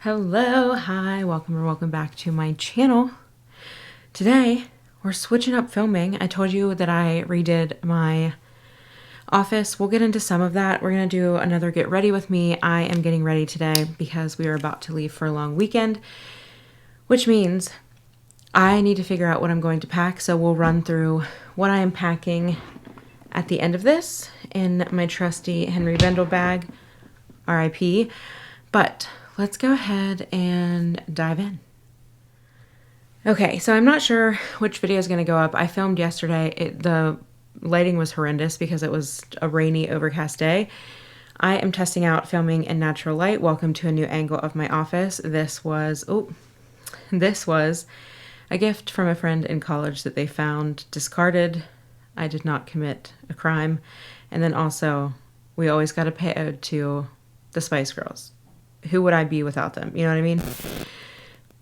Hello, hi, welcome or welcome back to my channel. Today, we're switching up filming. I told you that I redid my office. We'll get into some of that. We're gonna do another get ready with me. I am getting ready today because we are about to leave for a long weekend, which means I need to figure out what I'm going to pack. So we'll run through what I am packing at the end of this in my trusty Henry Bendel bag, RIP. But let's go ahead and dive in. Okay, so I'm not sure which video is going to go up. I filmed yesterday. The lighting was horrendous because it was a rainy, overcast day. I am testing out filming in natural light. Welcome to a new angle of my office. This was a gift from a friend in college that they found discarded. I did not commit a crime. And then also, we always got to pay ode to the Spice Girls. Who would I be without them? You know what I mean?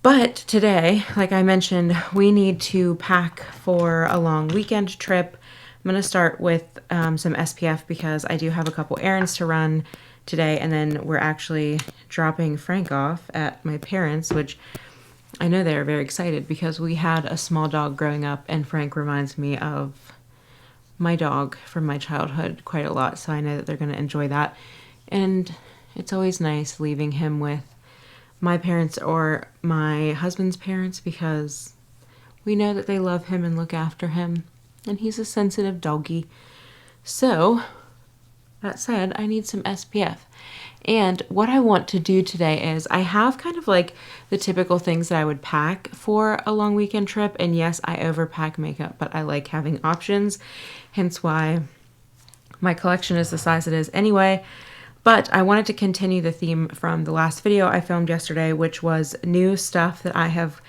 But today, like I mentioned, we need to pack for a long weekend trip. I'm going to start with some SPF because I do have a couple errands to run today. And then we're actually dropping Frank off at my parents', which I know they're very excited because we had a small dog growing up and Frank reminds me of my dog from my childhood quite a lot. So I know that they're going to enjoy that. And it's always nice leaving him with my parents or my husband's parents because we know that they love him and look after him. And he's a sensitive doggy. So, that said, I need some SPF. And what I want to do today is I have kind of like the typical things that I would pack for a long weekend trip. And yes, I overpack makeup, but I like having options. Hence why my collection is the size it is anyway. But I wanted to continue the theme from the last video I filmed yesterday, which was new stuff that I have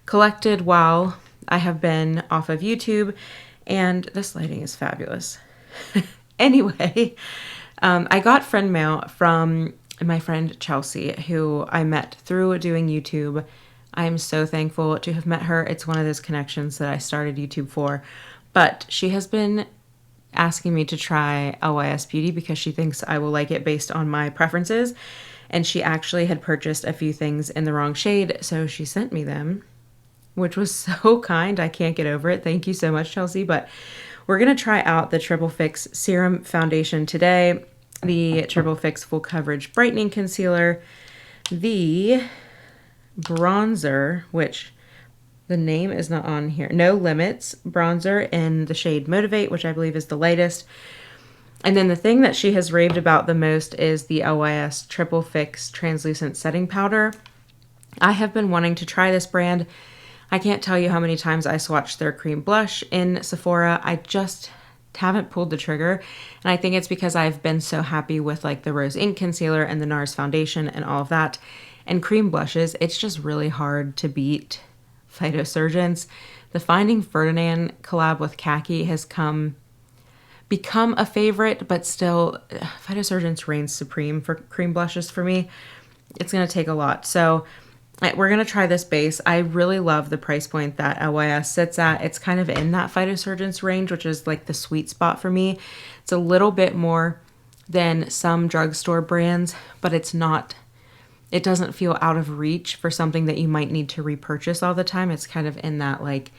collected while I have been off of YouTube. And this lighting is fabulous. Anyway, I got friend mail from my friend Chelsea, who I met through doing YouTube. I am so thankful to have met her. It's one of those connections that I started YouTube for. But she has been asking me to try LYS Beauty because she thinks I will like it based on my preferences. And she actually had purchased a few things in the wrong shade, so she sent me them, which was so kind. I can't get over it. Thank you so much, Chelsea. But we're going to try out the Triple Fix Serum Foundation today, the Triple Fix Full Coverage Brightening Concealer, the bronzer, which the name is not on here, No Limits bronzer in the shade Motivate, which I believe is the lightest. And then the thing that she has raved about the most is the LYS Triple Fix Translucent Setting Powder. I have been wanting to try this brand. I can't tell you how many times I swatched their cream blush in Sephora. I just haven't pulled the trigger. And I think it's because I've been so happy with like the Rose Ink Concealer and the NARS Foundation and all of that. And cream blushes, it's just really hard to beat Phytosurgence. The Finding Ferdinand collab with Khaki has become a favorite, but still Phytosurgence reigns supreme for cream blushes for me. It's going to take a lot. So we're going to try this base. I really love the price point that LYS sits at. It's kind of in that Phytosurgence range, which is like the sweet spot for me. It's a little bit more than some drugstore brands, but it doesn't feel out of reach for something that you might need to repurchase all the time. It's kind of in that like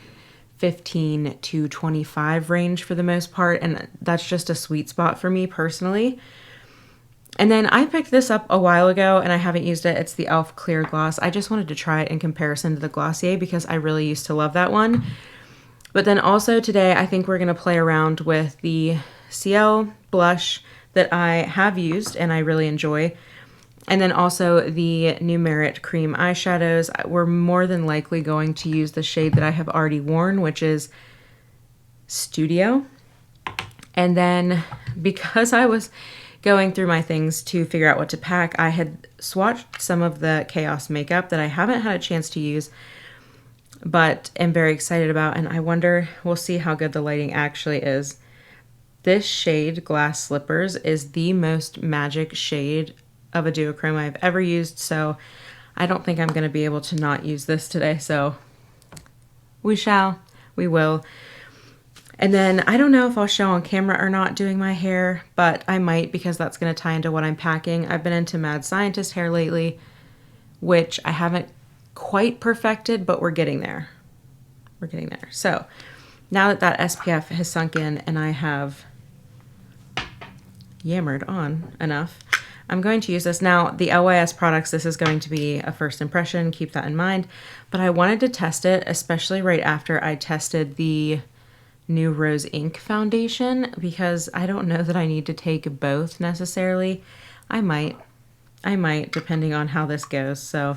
15 to 25 range for the most part. And that's just a sweet spot for me personally. And then I picked this up a while ago and I haven't used it. It's the e.l.f. Clear Gloss. I just wanted to try it in comparison to the Glossier because I really used to love that one. But then also today, I think we're going to play around with the Ciele blush that I have used and I really enjoy. And then also the New Merit Cream eyeshadows. We're more than likely going to use the shade that I have already worn, which is Studio. And then because I was going through my things to figure out what to pack, I had swatched some of the Chaos makeup that I haven't had a chance to use, but am very excited about. And I wonder, we'll see how good the lighting actually is. This shade, Glass Slippers, is the most magic shade of a duochrome I've ever used, so I don't think I'm going to be able to not use this today, so we will. And then I don't know if I'll show on camera or not doing my hair, but I might because that's going to tie into what I'm packing. I've been into Mad Scientist hair lately. which I haven't quite perfected, but we're getting there. We're getting there. So now that that SPF has sunk in and I have yammered on enough, I'm going to use this. Now, the LYS products, this is going to be a first impression. Keep that in mind. But I wanted to test it, especially right after I tested the new Rose Ink foundation, because I don't know that I need to take both necessarily. I might, depending on how this goes. So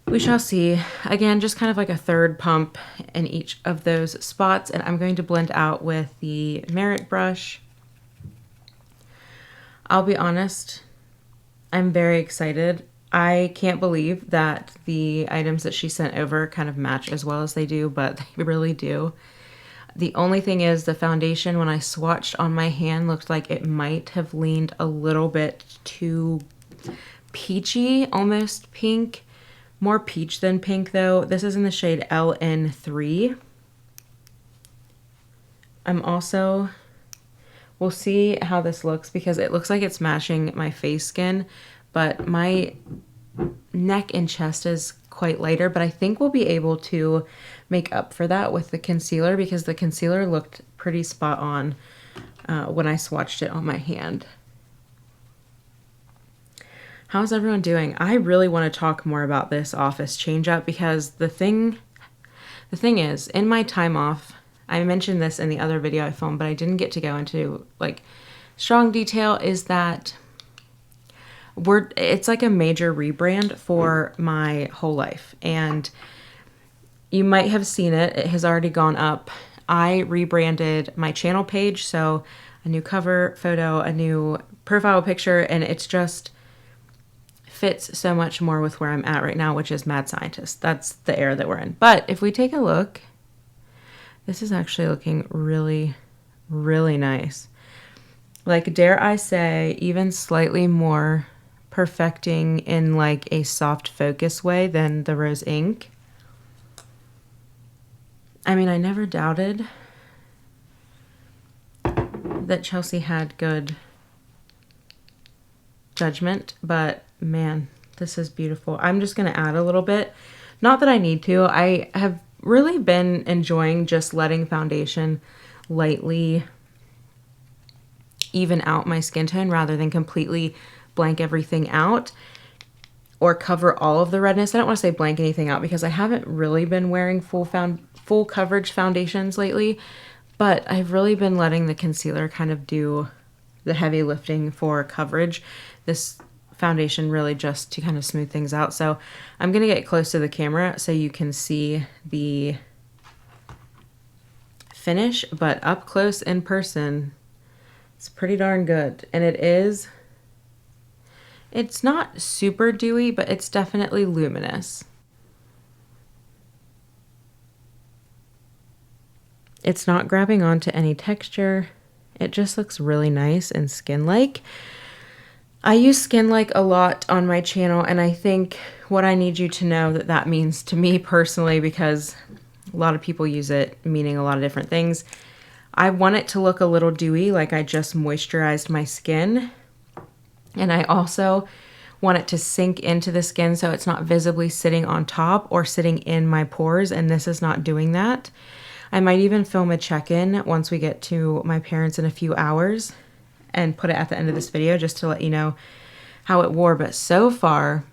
we shall see. Again, just kind of like a third pump in each of those spots. And I'm going to blend out with the Merit brush. I'll be honest, I'm very excited. I can't believe that the items that she sent over kind of match as well as they do, but they really do. The only thing is the foundation, when I swatched on my hand, looked like it might have leaned a little bit too peachy, almost pink. More peach than pink though. This is in the shade LN3. We'll see how this looks because it looks like it's matching my face skin, but my neck and chest is quite lighter, but I think we'll be able to make up for that with the concealer because the concealer looked pretty spot on when I swatched it on my hand. How's everyone doing? I really want to talk more about this office change up because the thing is, in my time off, I mentioned this in the other video I filmed, but I didn't get to go into like strong detail, is that it's like a major rebrand for my whole life. And you might have seen it. It has already gone up. I rebranded my channel page. So a new cover photo, a new profile picture, and it's just fits so much more with where I'm at right now, which is mad scientist. That's the era that we're in. But if we take a look, this is actually looking really, really nice. Like, dare I say, even slightly more perfecting in like a soft focus way than the Rose Ink. I mean, I never doubted that Chelsea had good judgment, but man, this is beautiful. I'm just going to add a little bit. Not that I need to. I have really been enjoying just letting foundation lightly even out my skin tone rather than completely blank everything out or cover all of the redness. I don't want to say blank anything out because I haven't really been wearing full coverage foundations lately, but I've really been letting the concealer kind of do the heavy lifting for coverage. This foundation really just to kind of smooth things out. So I'm going to get close to the camera so you can see the finish, but up close in person, it's pretty darn good. And it's not super dewy, but it's definitely luminous. It's not grabbing onto any texture. It just looks really nice and skin-like. I use skin-like a lot on my channel, and I think what I need you to know that means to me personally, because a lot of people use it meaning a lot of different things. I want it to look a little dewy, like I just moisturized my skin. And I also want it to sink into the skin so it's not visibly sitting on top or sitting in my pores, and this is not doing that. I might even film a check-in once we get to my parents in a few hours and put it at the end of this video just to let you know how it wore. But so far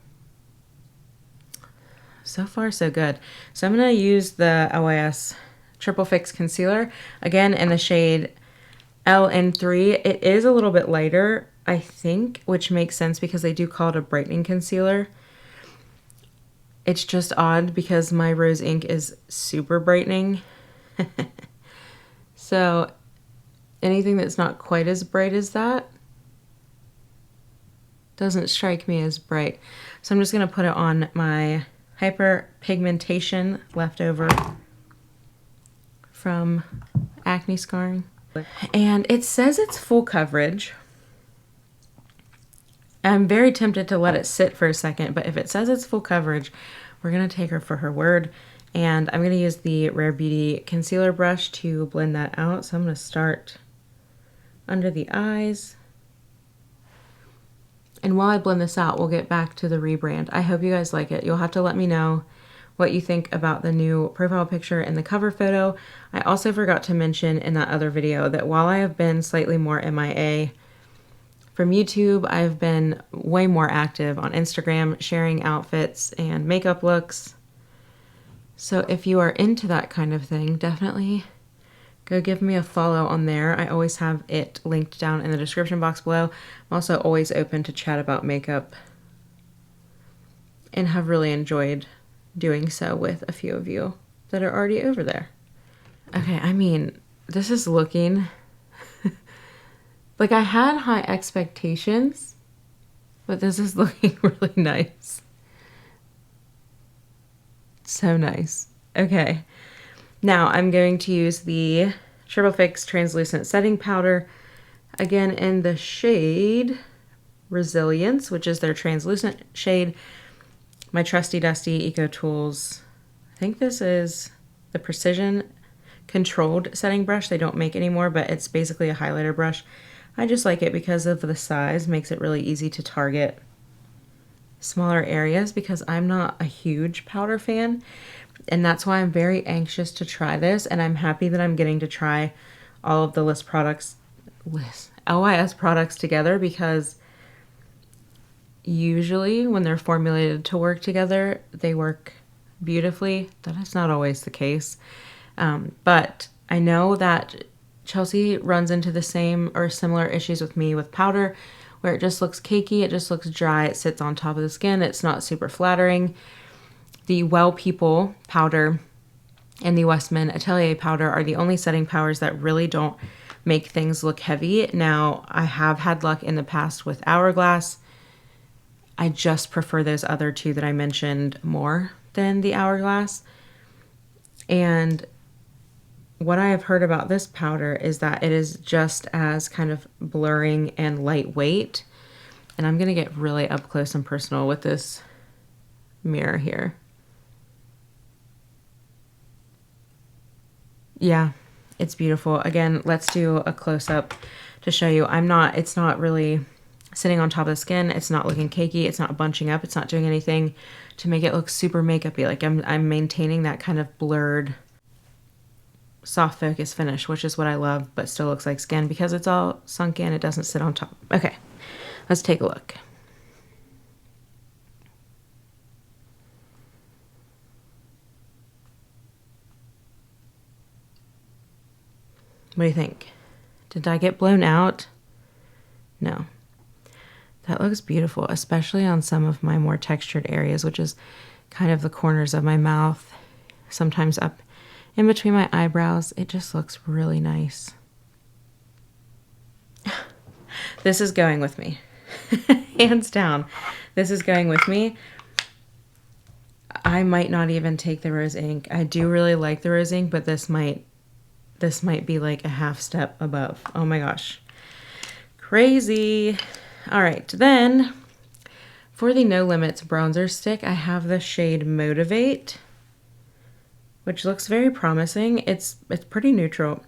so good. So I'm going to use the LYS Triple Fix Concealer, again in the shade LN3. It is a little bit lighter, I think, which makes sense because they do call it a brightening concealer. It's just odd because my Rose Ink is super brightening. So anything that's not quite as bright as that doesn't strike me as bright. So I'm just going to put it on my hyperpigmentation leftover from acne scarring. And it says it's full coverage. I'm very tempted to let it sit for a second, but if it says it's full coverage, we're going to take her for her word. And I'm going to use the Rare Beauty concealer brush to blend that out. So I'm going to start under the eyes. And while I blend this out, we'll get back to the rebrand. I hope you guys like it. You'll have to let me know what you think about the new profile picture and the cover photo. I also forgot to mention in that other video that while I have been slightly more MIA from YouTube, I've been way more active on Instagram, sharing outfits and makeup looks. So if you are into that kind of thing, definitely go give me a follow on there. I always have it linked down in the description box below. I'm also always open to chat about makeup and have really enjoyed doing so with a few of you that are already over there. Okay, I mean, this is looking like I had high expectations, but this is looking really nice. So nice. Okay, now I'm going to use the Triple Fix Translucent Setting Powder, again in the shade Resilience, which is their translucent shade. My trusty dusty Eco Tools, I think this is the Precision Controlled Setting Brush. They don't make anymore, but it's basically a highlighter brush. I just like it because of the size, makes it really easy to target smaller areas because I'm not a huge powder fan. And that's why I'm very anxious to try this. And I'm happy that I'm getting to try all of the LYS products together, because usually when they're formulated to work together, they work beautifully. That is not always the case. But I know that Chelsea runs into the same or similar issues with me with powder, where it just looks cakey, it just looks dry, it sits on top of the skin, it's not super flattering. The Well People powder and the Westman Atelier powder are the only setting powders that really don't make things look heavy. Now, I have had luck in the past with Hourglass. I just prefer those other two that I mentioned more than the Hourglass. And what I have heard about this powder is that it is just as kind of blurring and lightweight. And I'm going to get really up close and personal with this mirror here. Yeah, it's beautiful. Again, let's do a close-up to show you. It's not really sitting on top of the skin. It's not looking cakey. It's not bunching up. It's not doing anything to make it look super makeup-y. Like I'm maintaining that kind of blurred, soft focus finish, which is what I love, but still looks like skin because it's all sunk in. It doesn't sit on top. Okay, let's take a look. What do you think? Did I get blown out? No. That looks beautiful, especially on some of my more textured areas, which is kind of the corners of my mouth, sometimes up in between my eyebrows. It just looks really nice. This is going with me. Hands down. This is going with me. I might not even take the rose ink. I do really like the rose ink, but this might be like a half step above. Oh my gosh. Crazy. All right, then for the No Limits bronzer stick, I have the shade Motivate, which looks very promising. It's pretty neutral.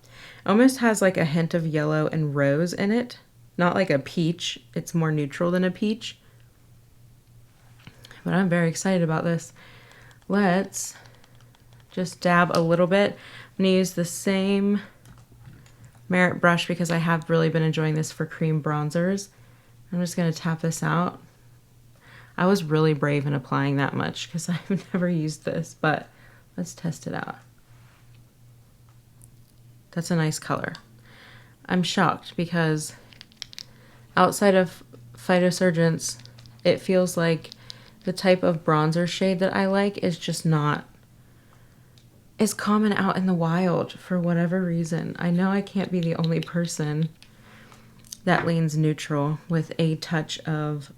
Almost has like a hint of yellow and rose in it. Not like a peach. It's more neutral than a peach. But I'm very excited about this. Let's just dab a little bit. I'm going to use the same Merit brush because I have really been enjoying this for cream bronzers. I'm just going to tap this out. I was really brave in applying that much because I've never used this, but let's test it out. That's a nice color. I'm shocked because outside of Phytosurgence, it feels like the type of bronzer shade that I like is just not as common out in the wild for whatever reason. I know I can't be the only person that leans neutral with a touch of,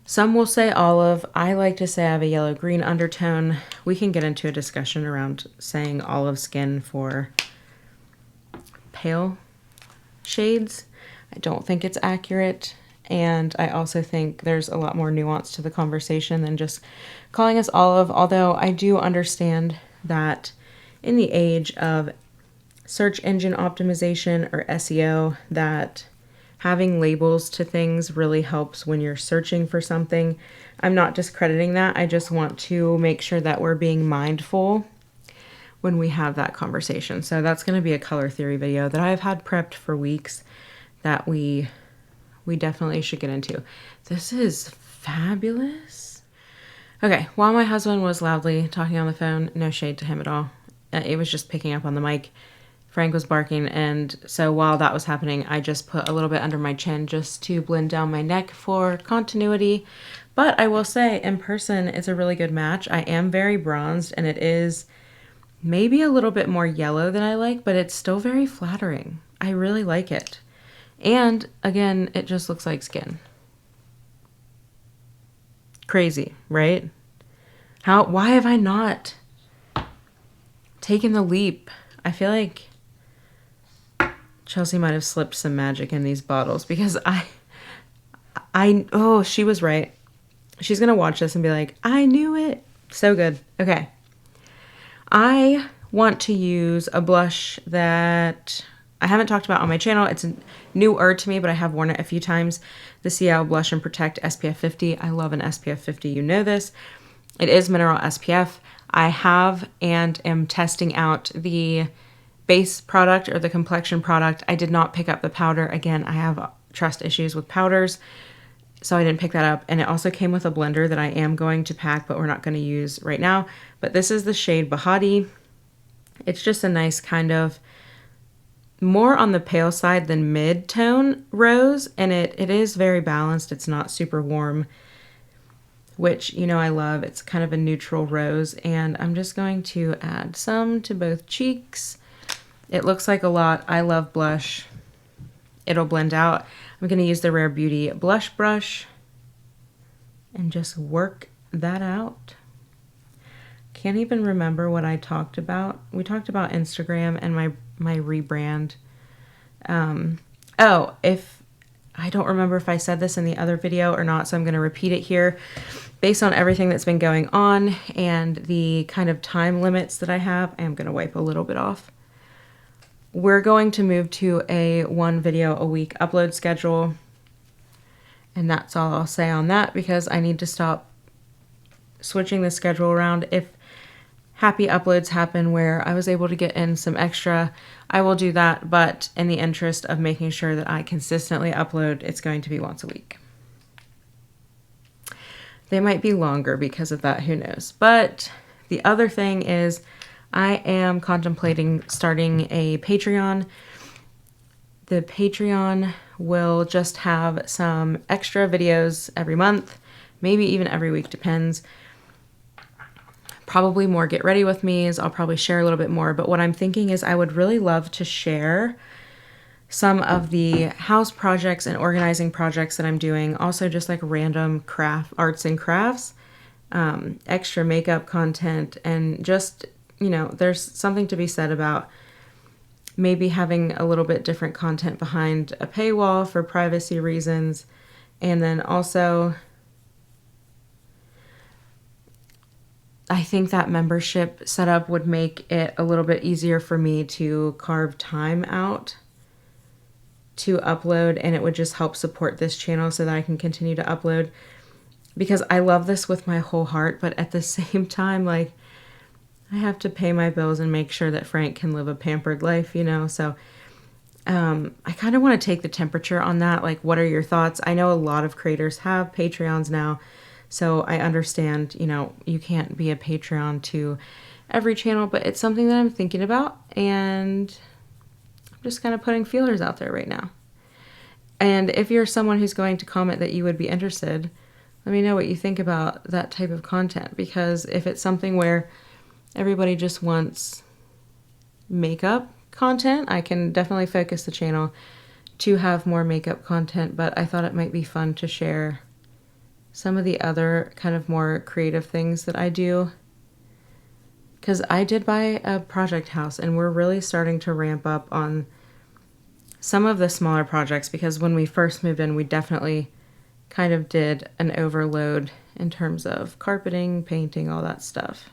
some will say olive. I like to say I have a yellow-green undertone. We can get into a discussion around saying olive skin for pale shades. I don't think it's accurate. And I also think there's a lot more nuance to the conversation than just calling us olive, although I do understand that in the age of search engine optimization or SEO, that having labels to things really helps when you're searching for something. I'm not discrediting that. I just want to make sure that we're being mindful when we have that conversation. So that's going to be a color theory video that I've had prepped for weeks that we definitely should get into. This is fabulous. Okay, while my husband was loudly talking on the phone, no shade to him at all. It was just picking up on the mic. Frank was barking, and so while that was happening, I just put a little bit under my chin just to blend down my neck for continuity. But I will say, in person, it's a really good match. I am very bronzed, and it is maybe a little bit more yellow than I like, but it's still very flattering. I really like it. And again, it just looks like skin. Crazy, right? Why have I not taken the leap? I feel like Chelsea might have slipped some magic in these bottles because oh, she was right. She's going to watch this and be like, I knew it. So good. Okay. I want to use a blush that I haven't talked about on my channel. It's newer to me, but I have worn it a few times. The Ciele Blush and Protect SPF 50. I love an SPF 50. You know this. It is mineral SPF. I have and am testing out the base product or the complexion product. I did not pick up the powder. Again, I have trust issues with powders, so I didn't pick that up. And it also came with a blender that I am going to pack, but we're not going to use right now. But this is the shade Bhati. It's just a nice kind of more on the pale side than mid-tone rose, and it is very balanced. It's not super warm, which, you know, I love. It's kind of a neutral rose, and I'm just going to add some to both cheeks. It looks like a lot. I love blush. It'll blend out. I'm going to use the Rare Beauty blush brush and just work that out. Can't even remember what I talked about. We talked about Instagram and my rebrand. Oh, if I don't remember if I said this in the other video or not, so I'm going to repeat it here. Based on everything that's been going on and the kind of time limits that I have, I am going to wipe a little bit off. We're going to move to a 1 video a week upload schedule. And that's all I'll say on that because I need to stop switching the schedule around. If happy uploads happen where I was able to get in some extra, I will do that. But in the interest of making sure that I consistently upload, it's going to be once a week. They might be longer because of that, who knows. But the other thing is I am contemplating starting a Patreon. The Patreon will just have some extra videos every month, maybe even every week, depends. Probably more get ready with me's. I'll probably share a little bit more, but what I'm thinking is I would really love to share some of the house projects and organizing projects that I'm doing. Also just like random arts and crafts, extra makeup content, and just, you know, there's something to be said about maybe having a little bit different content behind a paywall for privacy reasons. And then also, I think that membership setup would make it a little bit easier for me to carve time out to upload, and it would just help support this channel so that I can continue to upload, because I love this with my whole heart, but at the same time, like, I have to pay my bills and make sure that Frank can live a pampered life, you know, so I kind of want to take the temperature on that. Like, what are your thoughts? I know a lot of creators have Patreons now, so I understand, you know, you can't be a Patreon to every channel, but it's something that I'm thinking about, and I'm just kind of putting feelers out there right now. And if you're someone who's going to comment that you would be interested, let me know what you think about that type of content, because if it's something where everybody just wants makeup content, I can definitely focus the channel to have more makeup content, but I thought it might be fun to share some of the other kind of more creative things that I do, because I did buy a project house and we're really starting to ramp up on some of the smaller projects, because when we first moved in, we definitely kind of did an overload in terms of carpeting, painting, all that stuff.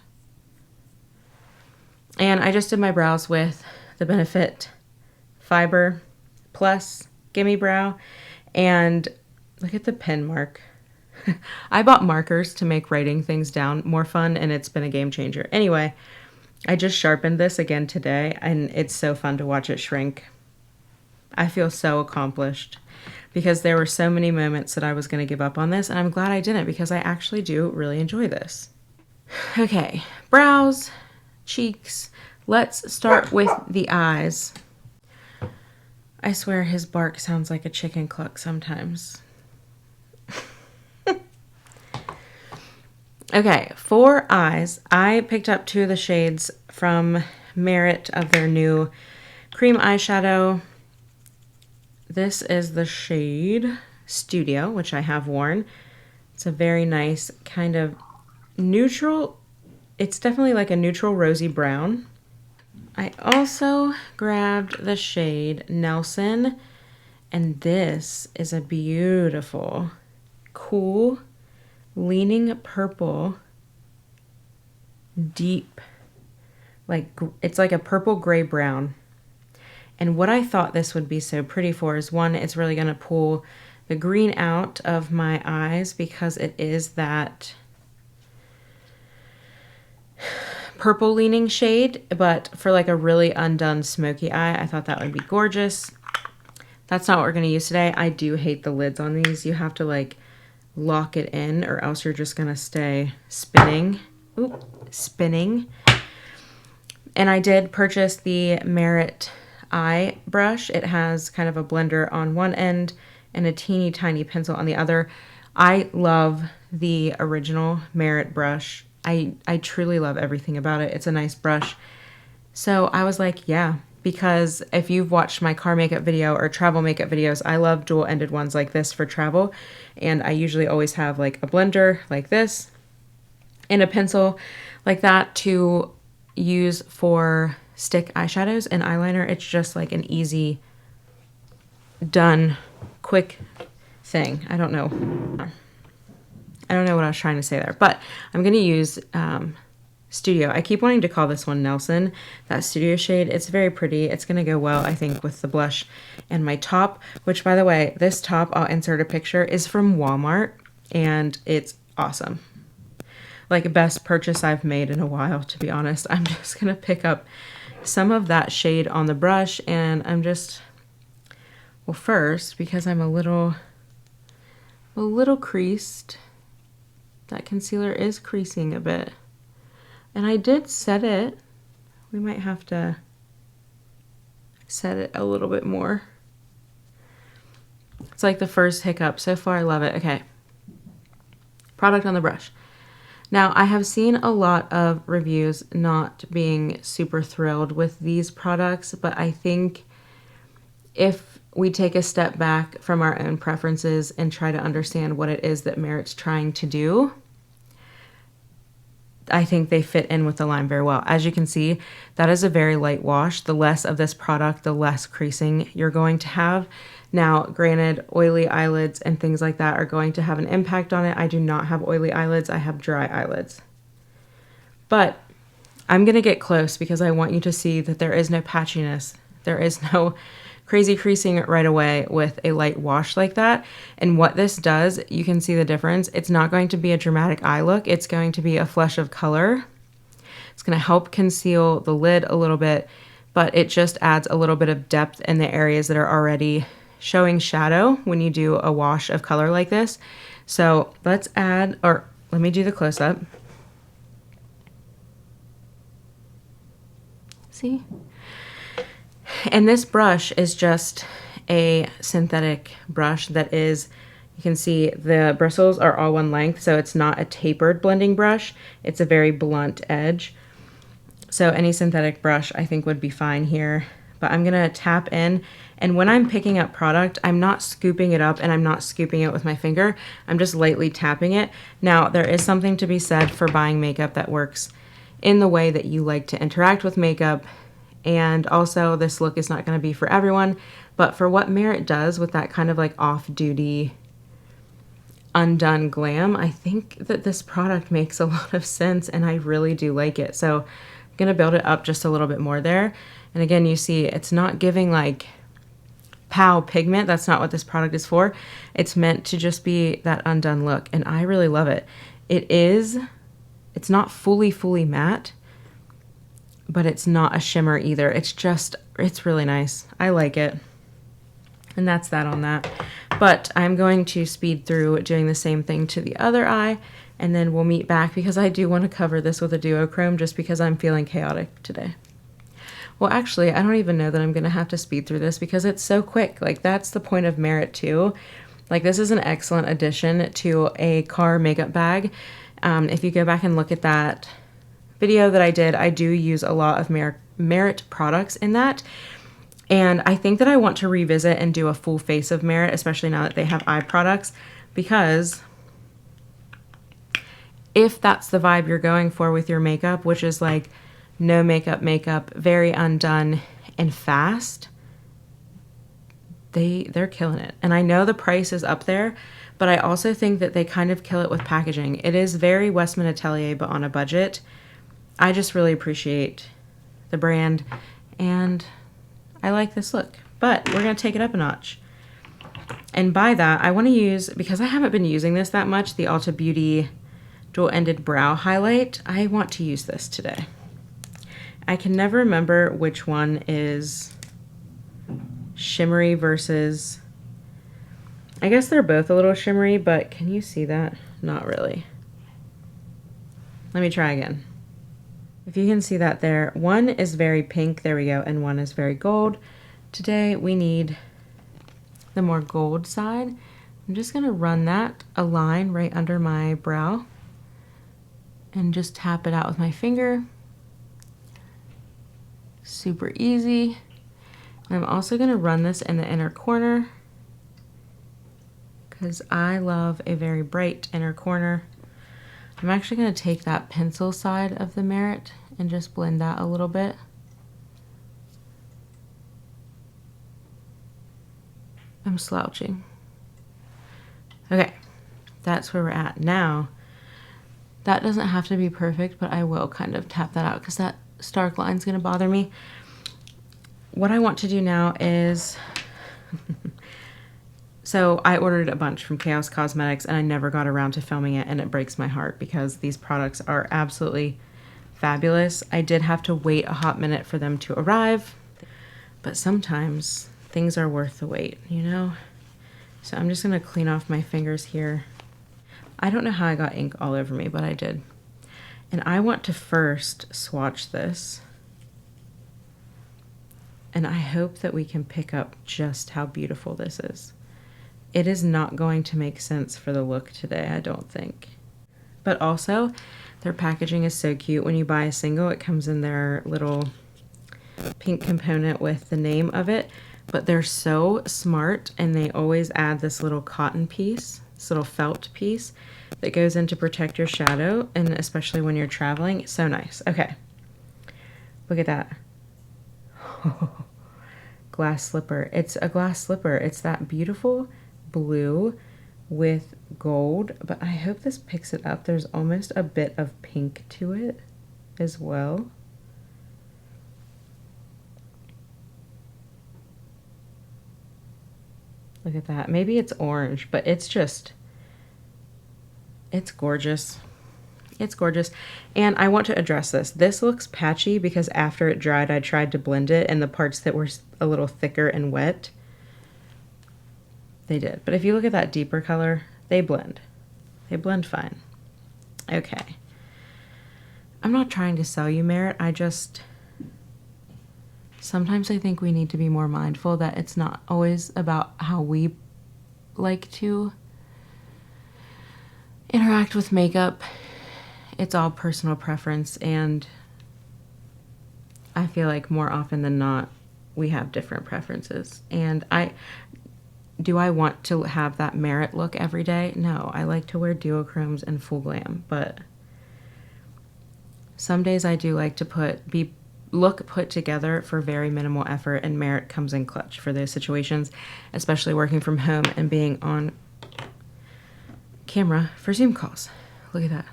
And I just did my brows with the Benefit Fiber Plus Gimme Brow. And look at the pen mark. I bought markers to make writing things down more fun, and it's been a game changer. Anyway, I just sharpened this again today, and it's so fun to watch it shrink. I feel so accomplished because there were so many moments that I was going to give up on this, and I'm glad I didn't because I actually do really enjoy this. Okay, brows, cheeks. Let's start with the eyes. I swear his bark sounds like a chicken cluck sometimes. Okay, for eyes, I picked up 2 of the shades from Merit of their new cream eyeshadow. This is the shade Studio, which I have worn. It's a very nice kind of neutral, it's definitely like a neutral rosy brown. I also grabbed the shade Nelson, and this is a beautiful, cool, leaning purple, deep, like it's like a purple gray brown. And what I thought this would be so pretty for is, one, it's really going to pull the green out of my eyes because it is that purple leaning shade, but for like a really undone smoky eye, I thought that would be gorgeous. That's not what we're going to use today. I do hate the lids on these. You have to like lock it in or else you're just going to stay spinning. Oop, spinning. And I did purchase the Merit eye brush. It has kind of a blender on one end and a teeny tiny pencil on the other. I love the original Merit brush. I truly love everything about it. It's a nice brush. So I was like, yeah, because if you've watched my car makeup video or travel makeup videos, I love dual-ended ones like this for travel. And I usually always have like a blender like this and a pencil like that to use for stick eyeshadows and eyeliner. It's just like an easy, done, quick thing. I don't know what I was trying to say there, but I'm going to use Studio. I keep wanting to call this one Nelson, that Studio shade. It's very pretty. It's going to go well, I think, with the blush and my top, which, by the way, this top, I'll insert a picture, is from Walmart, and it's awesome. Like, best purchase I've made in a while, to be honest. I'm just going to pick up some of that shade on the brush, and I'm just, well, first, because I'm a little creased, that concealer is creasing a bit. And I did set it. We might have to set it a little bit more. It's like the first hiccup. So far, I love it. Okay. Product on the brush. Now, I have seen a lot of reviews not being super thrilled with these products, but I think if we take a step back from our own preferences and try to understand what it is that Merit's trying to do, I think they fit in with the line very well. As you can see, that is a very light wash. The less of this product, the less creasing you're going to have. Now, granted, oily eyelids and things like that are going to have an impact on it. I do not have oily eyelids. I have dry eyelids. But I'm going to get close because I want you to see that there is no patchiness. There is no crazy creasing right away with a light wash like that. And what this does, you can see the difference. It's not going to be a dramatic eye look. It's going to be a flush of color. It's going to help conceal the lid a little bit, but it just adds a little bit of depth in the areas that are already showing shadow when you do a wash of color like this. So let's add, or let me do the close-up. See? And this brush is just a synthetic brush that is, you can see the bristles are all one length, so it's not a tapered blending brush. It's a very blunt edge. So any synthetic brush I think would be fine here. But I'm gonna tap in, and when I'm picking up product, I'm not scooping it up and I'm not scooping it with my finger. I'm just lightly tapping it. Now, there is something to be said for buying makeup that works in the way that you like to interact with makeup. And also, this look is not going to be for everyone, but for what Merit does with that kind of like off-duty, undone glam, I think that this product makes a lot of sense, and I really do like it. So I'm going to build it up just a little bit more there. And again, you see it's not giving like pow pigment. That's not what this product is for. It's meant to just be that undone look, and I really love it. It's not fully matte, but it's not a shimmer either. It's really nice. I like it. And that's that on that. But I'm going to speed through doing the same thing to the other eye, and then we'll meet back because I do want to cover this with a duochrome just because I'm feeling chaotic today. Well, actually, I don't even know that I'm going to have to speed through this because it's so quick. Like, that's the point of Merit too. Like, this is an excellent addition to a car makeup bag. If you go back and look at that video that I did, I do use a lot of Merit products in that. And I think that I want to revisit and do a full face of Merit, especially now that they have eye products, because if that's the vibe you're going for with your makeup, which is like no makeup, very undone and fast, they're killing it. And I know the price is up there, but I also think that they kind of kill it with packaging. It is very Westman Atelier, but on a budget. I just really appreciate the brand, and I like this look. But we're going to take it up a notch. And by that, I want to use, because I haven't been using this that much, the Ulta Beauty Dual-Ended Brow Highlight. I want to use this today. I can never remember which one is shimmery versus, I guess they're both a little shimmery, but can you see that? Not really. Let me try again. If you can see that there, one is very pink, there we go, and one is very gold. Today we need the more gold side. I'm just gonna run that a line right under my brow and just tap it out with my finger. Super easy. I'm also going to run this in the inner corner because I love a very bright inner corner. I'm actually going to take that pencil side of the Merit and just blend that a little bit. I'm slouching. Okay, that's where we're at. Now, that doesn't have to be perfect, but I will kind of tap that out because that stark line is going to bother me. What I want to do now is, so I ordered a bunch from Chaos Cosmetics and I never got around to filming it, and it breaks my heart because these products are absolutely fabulous. I did have to wait a hot minute for them to arrive, but sometimes things are worth the wait, you know? So I'm just going to clean off my fingers here. I don't know how I got ink all over me, but I did. And I want to first swatch this. And I hope that we can pick up just how beautiful this is. It is not going to make sense for the look today, I don't think. But also, their packaging is so cute. When you buy a single, it comes in their little pink component with the name of it. But they're so smart, and they always add this little cotton piece, this little felt piece that goes in to protect your shadow, and especially when you're traveling. So nice. Okay. Look at that. Glass slipper. It's a glass slipper. It's that beautiful blue with gold, but I hope this picks it up. There's almost a bit of pink to it as well. Look at that. Maybe it's orange, but it's just, it's gorgeous. It's gorgeous. And I want to address this. This looks patchy because after it dried, I tried to blend it, and the parts that were a little thicker and wet, they did. But if you look at that deeper color, they blend. They blend fine. Okay. I'm not trying to sell you Merit. I just, sometimes I think we need to be more mindful that it's not always about how we like to interact with makeup. It's all personal preference, and I feel like more often than not, we have different preferences. And do I want to have that Merit look every day? No, I like to wear duochromes and full glam, but some days I do like to look put together for very minimal effort, and Merit comes in clutch for those situations, especially working from home and being on camera for Zoom calls. Look at that.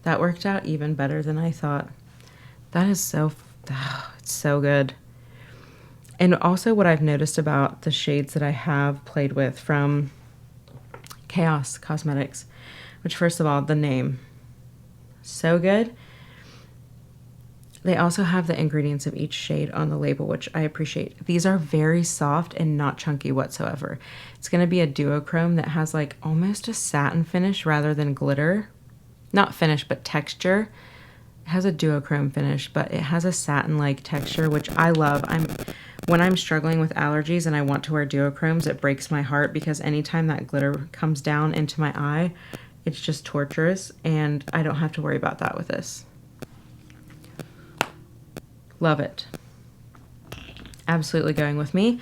That worked out even better than I thought. That is so, it's so good. And also what I've noticed about the shades that I have played with from Chaos Cosmetics, which first of all, the name, so good. They also have the ingredients of each shade on the label, which I appreciate. These are very soft and not chunky whatsoever. It's going to be a duochrome that has like almost a satin finish rather than glitter. Not finish, but texture. It has a duochrome finish, but it has a satin-like texture, which I love. When I'm struggling with allergies and I want to wear duochromes, it breaks my heart because anytime that glitter comes down into my eye, it's just torturous, and I don't have to worry about that with this. Love it. Absolutely going with me.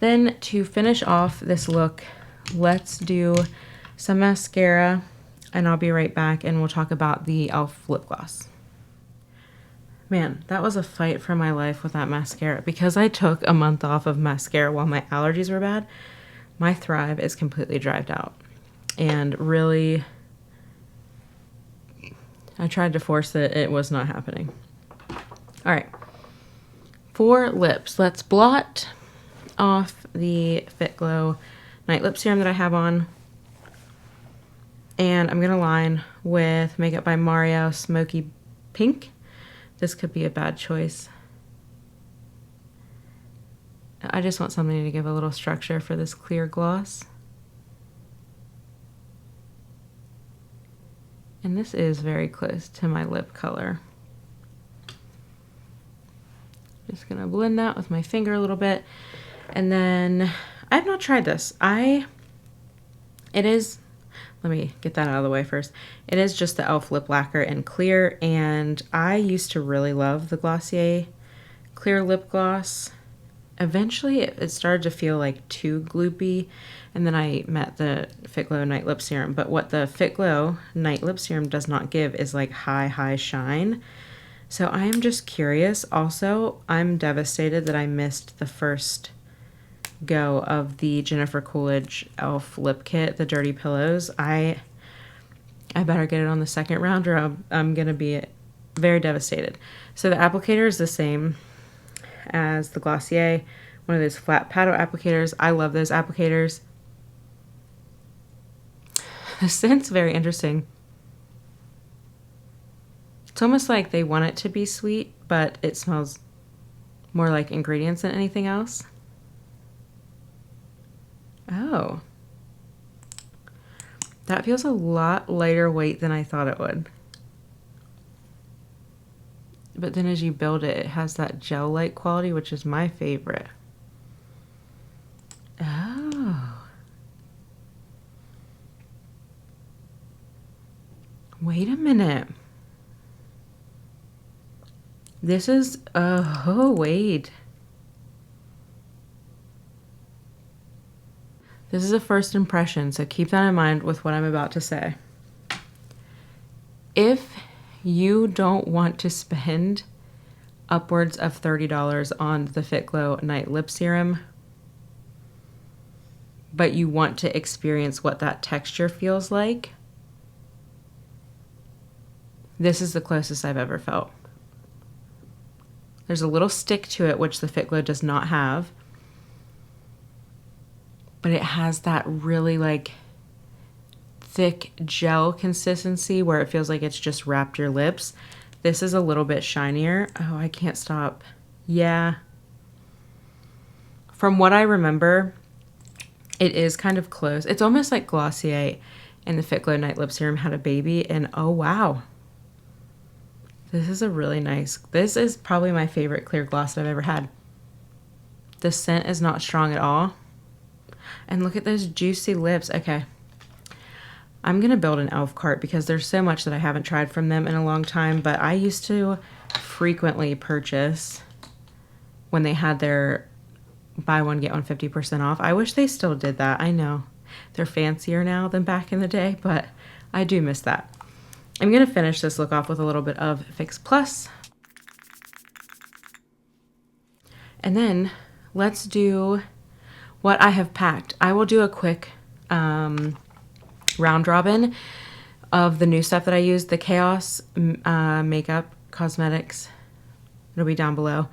Then to finish off this look, let's do some mascara, and I'll be right back and we'll talk about the e.l.f. lip gloss. Man, that was a fight for my life with that mascara. Because I took a month off of mascara while my allergies were bad, my Thrive is completely dried out. And really, I tried to force it. It was not happening. All right. For lips, let's blot off the Fit Glow Night Lip Serum that I have on. And I'm going to line with Makeup by Mario Smoky Pink. This could be a bad choice. I just want something to give a little structure for this clear gloss. And this is very close to my lip color. Just gonna blend that with my finger a little bit. And then, I've not tried this. Let me get that out of the way first. It is just the e.l.f. lip lacquer in clear, and I used to really love the Glossier clear lip gloss. Eventually it started to feel like too gloopy, and then I met the Fit Glow Night Lip Serum. But what the Fit Glow Night Lip Serum does not give is like high shine. So I am just curious. Also, I'm devastated that I missed the first go of the Jennifer Coolidge e.l.f. lip kit, the Dirty Pillows. I better get it on the second round or I'm gonna be very devastated. So the applicator is the same as the Glossier, one of those flat paddle applicators. I love those applicators. The scent's very interesting. It's almost like they want it to be sweet, but it smells more like ingredients than anything else. Oh. That feels a lot lighter weight than I thought it would. But then as you build it, it has that gel-like quality, which is my favorite. Oh. Wait a minute. This is, oh, wait. This is a first impression, so keep that in mind with what I'm about to say. If you don't want to spend upwards of $30 on the Fit Glow Night Lip Serum, but you want to experience what that texture feels like, this is the closest I've ever felt. There's a little stick to it, which the Fit Glow does not have. But it has that really like thick gel consistency where it feels like it's just wrapped your lips. This is a little bit shinier. Oh, I can't stop. Yeah. From what I remember, it is kind of close. It's almost like Glossier and the Fit Glow Night Lip Serum had a baby, and oh wow. This is a really nice, this is probably my favorite clear gloss I've ever had. The scent is not strong at all. And look at those juicy lips. Okay. I'm going to build an e.l.f. cart because there's so much that I haven't tried from them in a long time, but I used to frequently purchase when they had their buy one, get one 50% off. I wish they still did that. I know they're fancier now than back in the day, but I do miss that. I'm going to finish this look off with a little bit of Fix Plus. And then let's do what I have packed. I will do a quick round robin of the new stuff that I use. The Chaos Makeup Cosmetics, it'll be down below.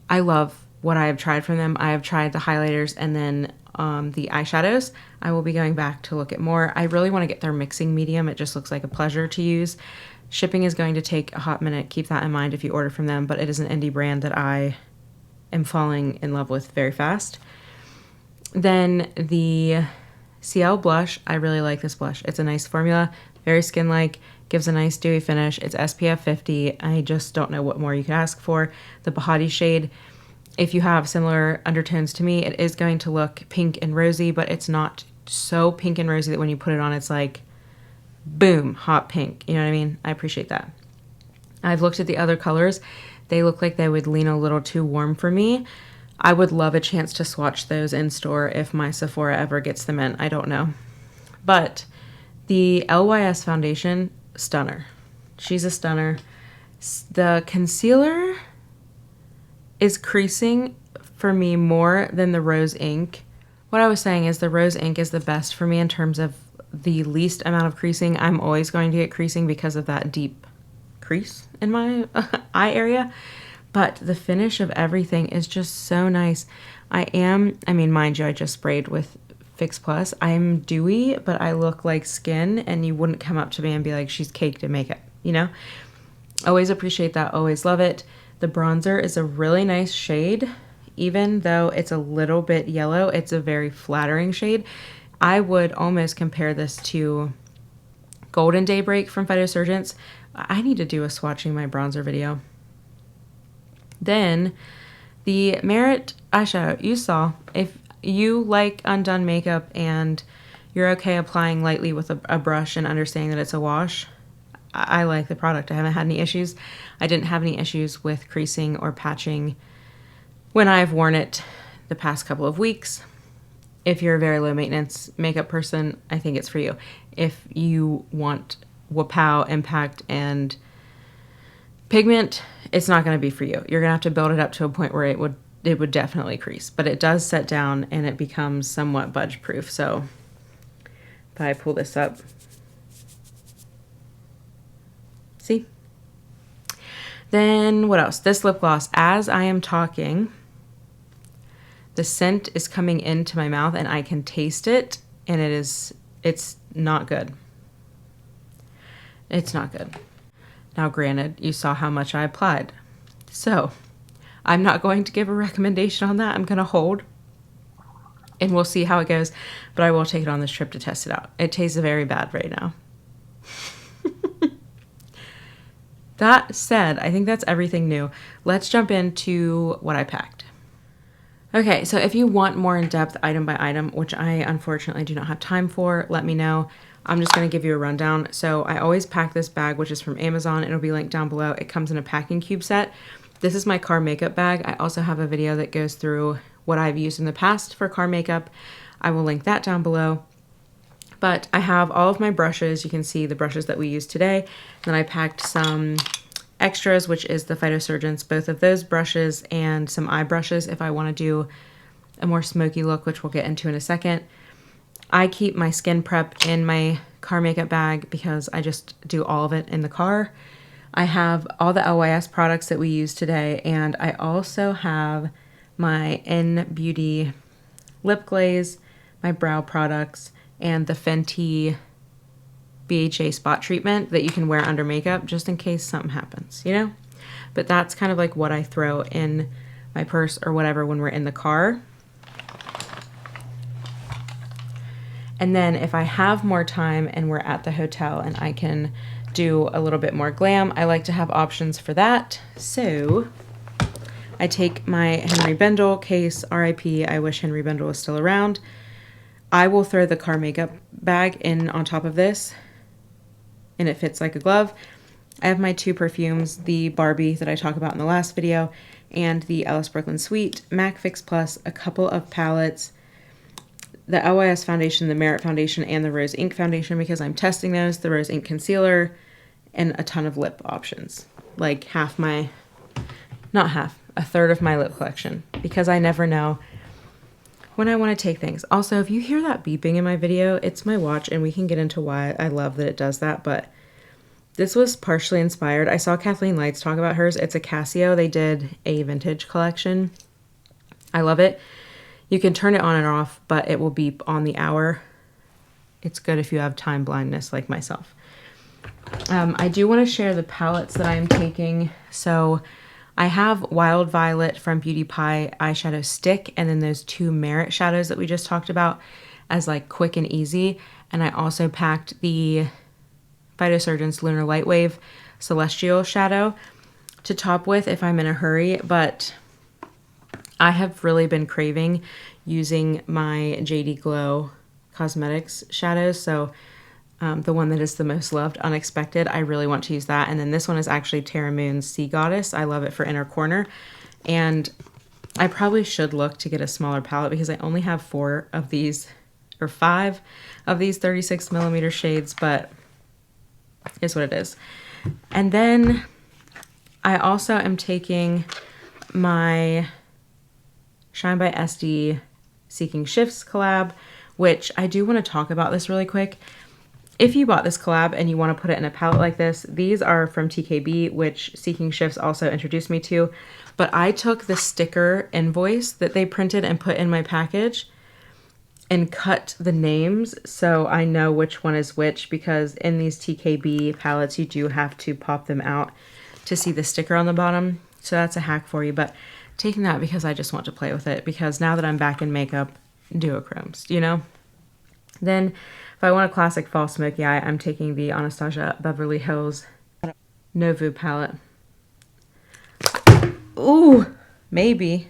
I love what I have tried from them. I have tried the highlighters and then the eyeshadows. I will be going back to look at more. I really want to get their mixing medium. It just looks like a pleasure to use. Shipping is going to take a hot minute. Keep that in mind if you order from them, but it is an indie brand that I am falling in love with very fast. Then the Ciele blush. I really like this blush. It's a nice formula, very skin-like, gives a nice dewy finish. It's SPF 50. I just don't know what more you could ask for. The Bhati shade, if you have similar undertones to me, it is going to look pink and rosy, but it's not so pink and rosy that when you put it on, it's like, boom, hot pink. You know what I mean? I appreciate that. I've looked at the other colors. They look like they would lean a little too warm for me. I would love a chance to swatch those in store if my Sephora ever gets them in. I don't know. But the LYS foundation, stunner. She's a stunner. The concealer is creasing for me more than the rose ink. What I was saying is the rose ink is the best for me in terms of the least amount of creasing. I'm always going to get creasing because of that deep crease in my eye area. But the finish of everything is just so nice. I mean, mind you, I just sprayed with Fix Plus. I'm dewy, but I look like skin, and you wouldn't come up to me and be like, she's caked in makeup, you know? Always appreciate that, always love it. The bronzer is a really nice shade. Even though it's a little bit yellow, it's a very flattering shade. I would almost compare this to Golden Daybreak from Phytosurgence. I need to do a swatching my bronzer video. Then the Merit eyeshadow, you saw. If you like undone makeup and you're okay applying lightly with a brush and understanding that it's a wash, I like the product. I haven't had any issues. I didn't have any issues with creasing or patching when I've worn it the past couple of weeks. If you're a very low maintenance makeup person, I think it's for you. If you want wapow, impact, and pigment, it's not going to be for you. You're going to have to build it up to a point where it would definitely crease, but it does set down and it becomes somewhat budge proof. So if I pull this up, see? Then what else? This lip gloss, as I am talking, the scent is coming into my mouth and I can taste it, and it's not good. It's not good. Now, granted, you saw how much I applied. So I'm not going to give a recommendation on that. I'm going to hold and we'll see how it goes, but I will take it on this trip to test it out. It tastes very bad right now. That said, I think that's everything new. Let's jump into what I packed. Okay, so if you want more in-depth item by item, which I unfortunately do not have time for, let me know. I'm just going to give you a rundown. So I always pack this bag, which is from Amazon. It'll be linked down below. It comes in a packing cube set. This is my car makeup bag. I also have a video that goes through what I've used in the past for car makeup. I will link that down below. But I have all of my brushes. You can see the brushes that we used today. Then I packed some extras, which is the Phytosurgence, both of those brushes, and some eye brushes if I want to do a more smoky look, which we'll get into in a second. I keep my skin prep in my car makeup bag because I just do all of it in the car. I have all the LYS products that we use today, and I also have my Beauty lip glaze, my brow products, and the Fenty BHA spot treatment that you can wear under makeup just in case something happens, you know? But that's kind of like what I throw in my purse or whatever when we're in the car. And then if I have more time and we're at the hotel and I can do a little bit more glam, I like to have options for that. So I take my Henry Bendel case, RIP, I wish Henry Bendel was still around. I will throw the car makeup bag in on top of this, and it fits like a glove. I have my two perfumes, the Barbie that I talked about in the last video, and the Alice Brooklyn Sweet, MAC Fix Plus, a couple of palettes, the LYS foundation, the Merit foundation, and the Rose Ink foundation because I'm testing those, the Rose Ink concealer, and a ton of lip options. Like a third of my lip collection, because I never know when I want to take things. Also, if you hear that beeping in my video, it's my watch, and we can get into why I love that it does that, but this was partially inspired. I saw Kathleen Lights talk about hers. It's a Casio. They did a vintage collection, I love it. You can turn it on and off, but it will beep on the hour. It's good if you have time blindness like myself. I do want to share the palettes that I'm taking. So I have Wild Violet from Beauty Pie eyeshadow stick, and then those 2 Merit shadows that we just talked about as like quick and easy. And I also packed the Phytosurgeon's Lunar Lightwave Celestial shadow to top with if I'm in a hurry, but I have really been craving using my JD Glow Causemetics shadows. So the one that is the most loved, Unexpected, I really want to use that. And then this one is actually Terra Moon's Sea Goddess. I love it for inner corner. And I probably should look to get a smaller palette because I only have 4 of these, or 5 of these 36 millimeter shades, but it's what it is. And then I also am taking my Shine by SD Seeking Shifts collab, which I do want to talk about this really quick. If you bought this collab and you want to put it in a palette like this, these are from TKB, which Seeking Shifts also introduced me to. But I took the sticker invoice that they printed and put in my package and cut the names so I know which one is which, because in these TKB palettes, you do have to pop them out to see the sticker on the bottom. So that's a hack for you. But taking that because I just want to play with it, because now that I'm back in makeup, duochromes, you know? Then if I want a classic fall smoky eye, I'm taking the Anastasia Beverly Hills Novu palette. Ooh, maybe.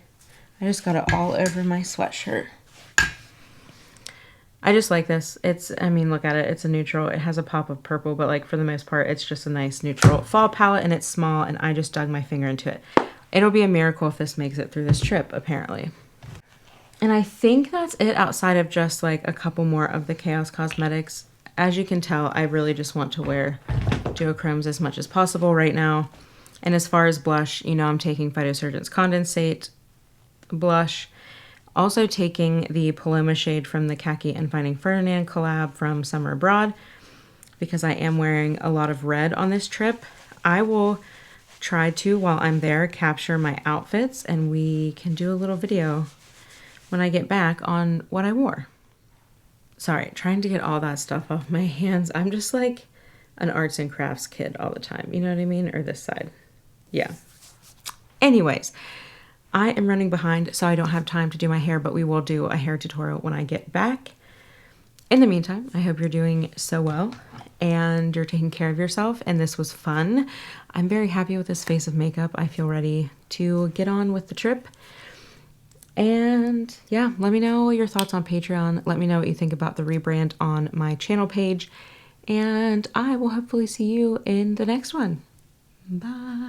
I just got it all over my sweatshirt. I just like this. It's, I mean, look at it. It's a neutral. It has a pop of purple, but like for the most part, it's just a nice neutral fall palette, and it's small, and I just dug my finger into it. It'll be a miracle if this makes it through this trip, apparently. And I think that's it outside of just like a couple more of the Chaos Cosmetics. As you can tell, I really just want to wear duochromes as much as possible right now. And as far as blush, you know, I'm taking Phytosurgeon's Condensate blush. Also taking the Paloma shade from the Khaki and Finding Ferdinand collab from Summer Abroad, because I am wearing a lot of red on this trip. I will try to, while I'm there, capture my outfits, and we can do a little video when I get back on what I wore. Sorry, trying to get all that stuff off my hands. I'm just like an arts and crafts kid all the time. You know what I mean? Or this side. Yeah. Anyways, I am running behind, so I don't have time to do my hair, but we will do a hair tutorial when I get back. In the meantime, I hope you're doing so well and you're taking care of yourself, and this was fun. I'm very happy with this face of makeup. I feel ready to get on with the trip. And yeah, let me know your thoughts on Patreon. Let me know what you think about the rebrand on my channel page. And I will hopefully see you in the next one. Bye.